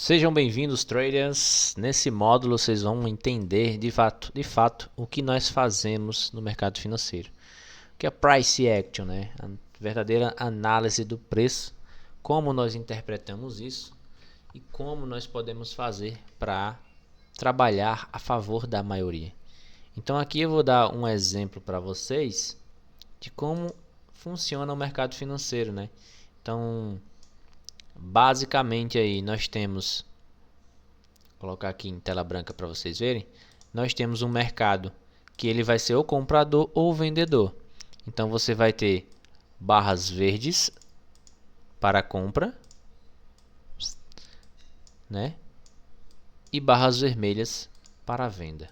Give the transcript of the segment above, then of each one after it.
Sejam bem-vindos, traders. Nesse módulo vocês vão entender de fato o que nós fazemos no mercado financeiro. O que é Price Action, né? A verdadeira análise do preço, como nós interpretamos isso e como nós podemos fazer para trabalhar a favor da maioria. Então aqui eu vou dar um exemplo para vocês de como funciona o mercado financeiro, né? Então, basicamente aí nós temos, vou colocar aqui em tela branca para vocês verem, nós temos um mercado que ele vai ser ou comprador ou vendedor. Então você vai ter barras verdes para compra, né? E barras vermelhas para venda,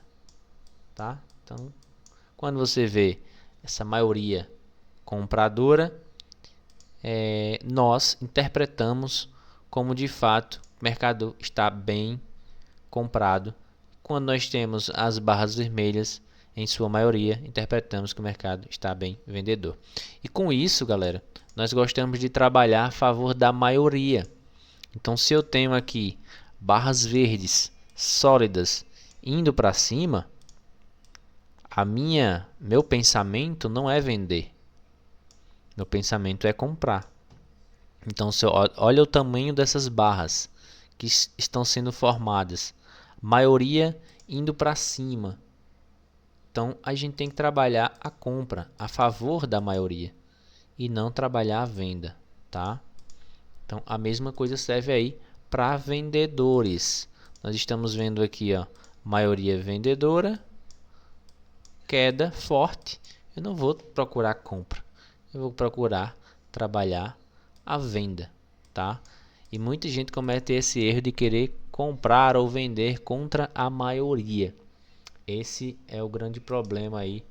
tá? Então, quando você vê essa maioria compradora, nós interpretamos como de fato o mercado está bem comprado. Quando nós temos as barras vermelhas, em sua maioria, interpretamos que o mercado está bem vendedor. E com isso, galera, nós gostamos de trabalhar a favor da maioria. Então, se eu tenho aqui barras verdes sólidas indo para cima, meu pensamento não é vender. Meu pensamento é comprar. Então, olha o tamanho dessas barras que estão sendo formadas. Maioria indo para cima. Então, a gente tem que trabalhar a compra a favor da maioria e não trabalhar a venda, tá? Então, a mesma coisa serve aí para vendedores. Nós estamos vendo aqui, ó, maioria vendedora, queda forte. Eu não vou procurar compra. Eu vou procurar trabalhar a venda, tá? E muita gente comete esse erro de querer comprar ou vender contra a maioria. Esse é o grande problema aí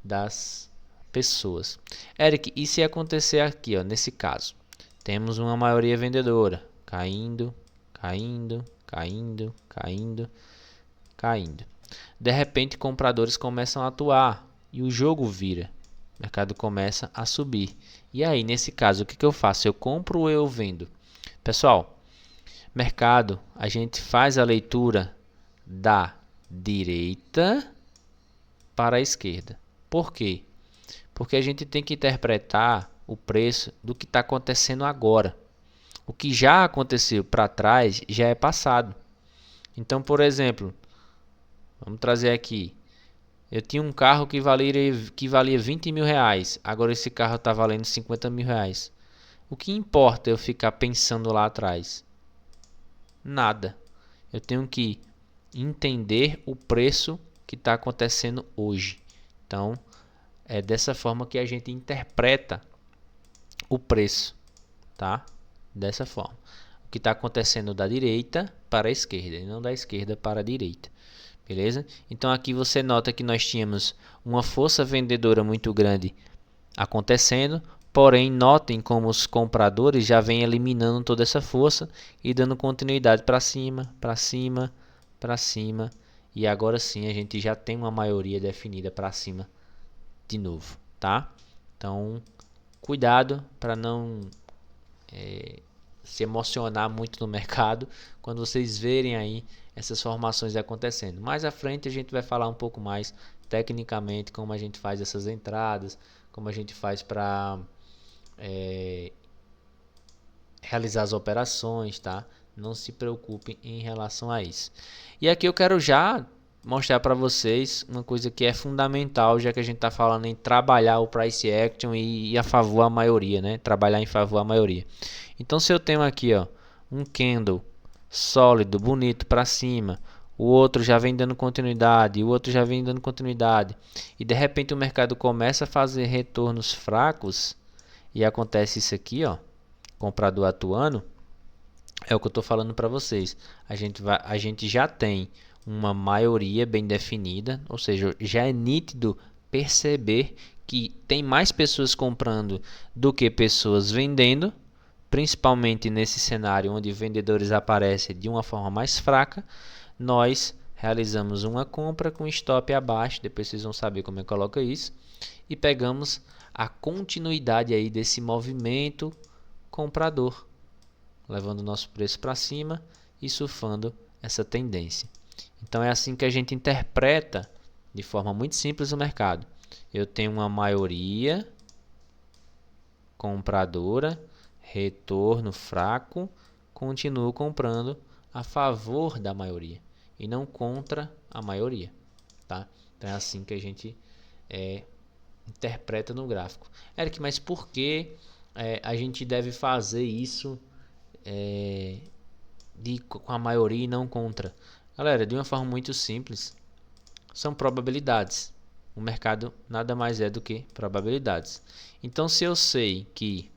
das pessoas. Eric, e se acontecer aqui, ó, nesse caso? Temos uma maioria vendedora caindo, caindo, caindo, caindo, caindo. De repente, compradores começam a atuar e o jogo vira. O mercado começa a subir. E aí, nesse caso, o que eu faço? Eu compro ou eu vendo? Pessoal, mercado, a gente faz a leitura da direita para a esquerda. Por quê? Porque a gente tem que interpretar o preço do que está acontecendo agora. O que já aconteceu para trás já é passado. Então, por exemplo, vamos trazer aqui. Eu tinha um carro que valia 20 mil reais. Agora esse carro está valendo 50 mil reais. O que importa eu ficar pensando lá atrás? Nada. Eu tenho que entender o preço que está acontecendo hoje. Então, é dessa forma que a gente interpreta o preço, tá? Dessa forma. O que está acontecendo da direita para a esquerda e não da esquerda para a direita. Beleza? Então aqui você nota que nós tínhamos uma força vendedora muito grande acontecendo, porém notem como os compradores já vêm eliminando toda essa força e dando continuidade para cima, para cima, para cima, e agora sim a gente já tem uma maioria definida para cima de novo, tá? Então, cuidado para não se emocionar muito no mercado quando vocês verem aí essas formações acontecendo. Mais à frente a gente vai falar um pouco mais tecnicamente como a gente faz essas entradas, como a gente faz para realizar as operações, tá? Não se preocupem em relação a isso. E aqui eu quero já mostrar para vocês uma coisa que é fundamental, já que a gente está falando em trabalhar o price action e a favor a maioria, né? Trabalhar em favor a maioria. Então, se eu tenho aqui, ó, um candle sólido, bonito para cima, o outro já vem dando continuidade, o outro já vem dando continuidade, e de repente o mercado começa a fazer retornos fracos e acontece isso aqui, ó, comprador atuando, é o que eu estou falando para vocês. A gente já tem uma maioria bem definida, ou seja, já é nítido perceber que tem mais pessoas comprando do que pessoas vendendo, principalmente nesse cenário onde vendedores aparecem de uma forma mais fraca. Nós realizamos uma compra com stop abaixo, depois vocês vão saber como é que coloca isso, e pegamos a continuidade aí desse movimento comprador, levando o nosso preço para cima e surfando essa tendência. Então é assim que a gente interpreta de forma muito simples o mercado. Eu tenho uma maioria compradora, retorno fraco, continuo comprando a favor da maioria e não contra a maioria, tá? Então é assim que a gente interpreta no gráfico. Eric, mas por que a gente deve fazer isso com a maioria e não contra? Galera, de uma forma muito simples, são probabilidades. O mercado nada mais é do que probabilidades. Então, se eu sei que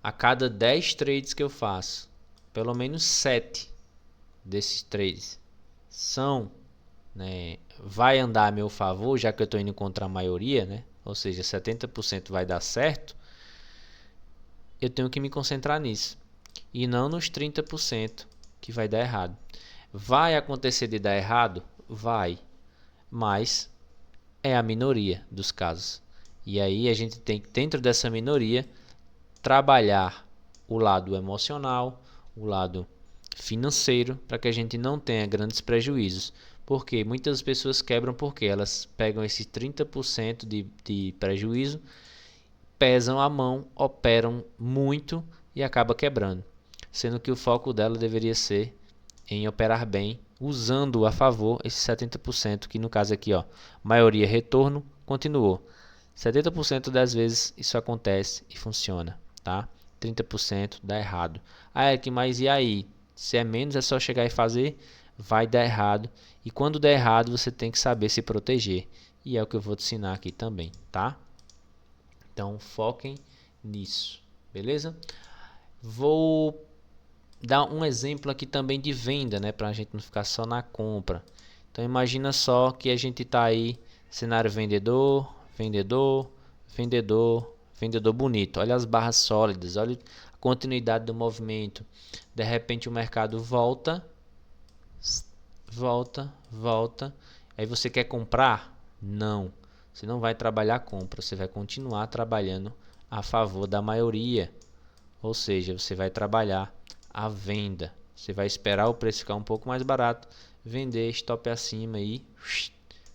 a cada 10 trades que eu faço, pelo menos 7 desses trades são, né, vai andar a meu favor, já que eu estou indo contra a maioria, né? Ou seja, 70% vai dar certo, eu tenho que me concentrar nisso e não nos 30% que vai dar errado. Vai acontecer de dar errado? Vai, mas é a minoria dos casos. E aí a gente tem que, dentro dessa minoria, trabalhar o lado emocional, o lado financeiro, para que a gente não tenha grandes prejuízos. Porque muitas pessoas quebram porque elas pegam esses 30% de prejuízo, pesam a mão, operam muito e acaba quebrando. Sendo que o foco dela deveria ser em operar bem, usando a favor esses 70%, que no caso aqui, ó, maioria retorno, continuou. 70% das vezes isso acontece e funciona, tá? 30% dá errado. Ah, Eric, mas e aí? Se é menos, é só chegar e fazer? Vai dar errado. E quando der errado, você tem que saber se proteger. E é o que eu vou te ensinar aqui também, tá? Então, foquem nisso, beleza? Vou dar um exemplo aqui também de venda, né? Para a gente não ficar só na compra. Então, imagina só que a gente está aí, cenário vendedor, vendedor, vendedor, vendedor bonito. Olha as barras sólidas, olha a continuidade do movimento. De repente o mercado volta, volta, volta. Aí você quer comprar? Não. Você não vai trabalhar a compra, você vai continuar trabalhando a favor da maioria. Ou seja, você vai trabalhar a venda. Você vai esperar o preço ficar um pouco mais barato, vender, stop acima e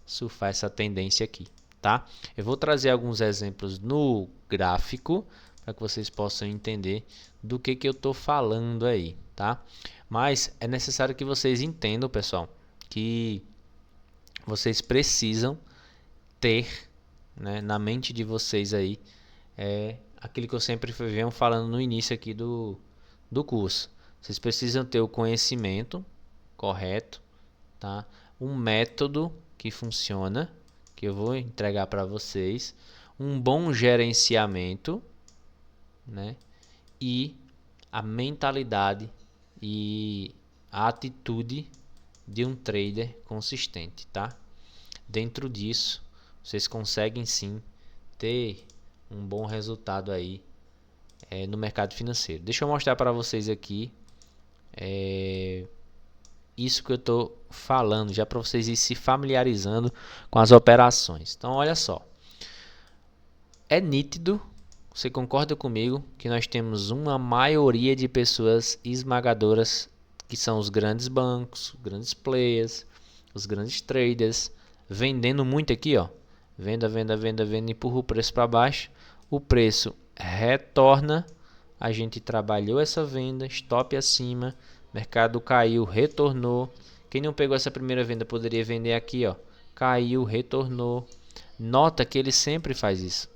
surfar essa tendência aqui, tá? Eu vou trazer alguns exemplos no gráfico para que vocês possam entender do que eu estou falando aí, tá? Mas é necessário que vocês entendam, pessoal, que vocês precisam ter, né, na mente de vocês aí aquilo que eu sempre venho falando no início aqui do curso. Vocês precisam ter o conhecimento correto, tá? Um método que funciona, que eu vou entregar para vocês, um bom gerenciamento, né? E a mentalidade e a atitude de um trader consistente, tá? Dentro disso, vocês conseguem sim ter um bom resultado aí no mercado financeiro. Deixa eu mostrar para vocês aqui isso que eu estou falando, já para vocês ir se familiarizando com as operações. Então, olha só. É nítido, você concorda comigo, que nós temos uma maioria de pessoas esmagadoras, que são os grandes bancos, os grandes players, os grandes traders, vendendo muito aqui, ó. Venda, venda, venda, venda, empurra o preço para baixo. O preço retorna, a gente trabalhou essa venda, stop acima, mercado caiu, retornou. Quem não pegou essa primeira venda poderia vender aqui, ó. Caiu, retornou. Nota que ele sempre faz isso.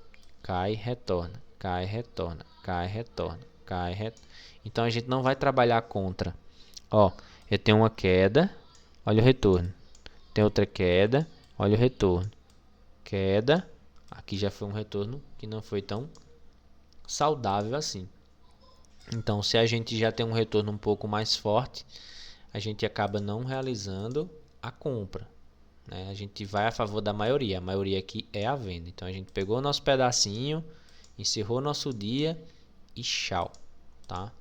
Cai, retorna, cai, retorna, cai, retorna, cai, retorna. Então a gente não vai trabalhar contra. Ó, eu tenho uma queda, olha o retorno. Tem outra queda, olha o retorno. Queda, aqui já foi um retorno que não foi tão saudável assim. Então, se a gente já tem um retorno um pouco mais forte, a gente acaba não realizando a compra, né? A gente vai a favor da maioria. A maioria aqui é a venda. Então, a gente pegou o nosso pedacinho, encerrou nosso dia e tchau, tá?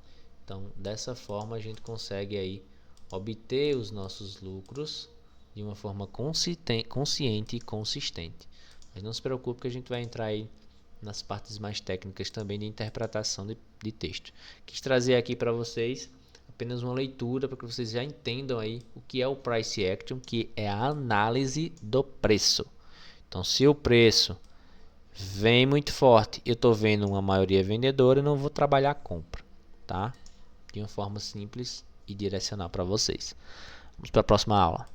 Então, dessa forma, a gente consegue aí obter os nossos lucros de uma forma consciente e consistente. Mas não se preocupe que a gente vai entrar aí nas partes mais técnicas também de interpretação de texto. Quis trazer aqui para vocês apenas uma leitura para que vocês já entendam aí o que é o Price Action, que é a análise do preço. Então, se o preço vem muito forte, eu estou vendo uma maioria vendedora, eu não vou trabalhar a compra, tá? De uma forma simples e direcional para vocês. Vamos para a próxima aula.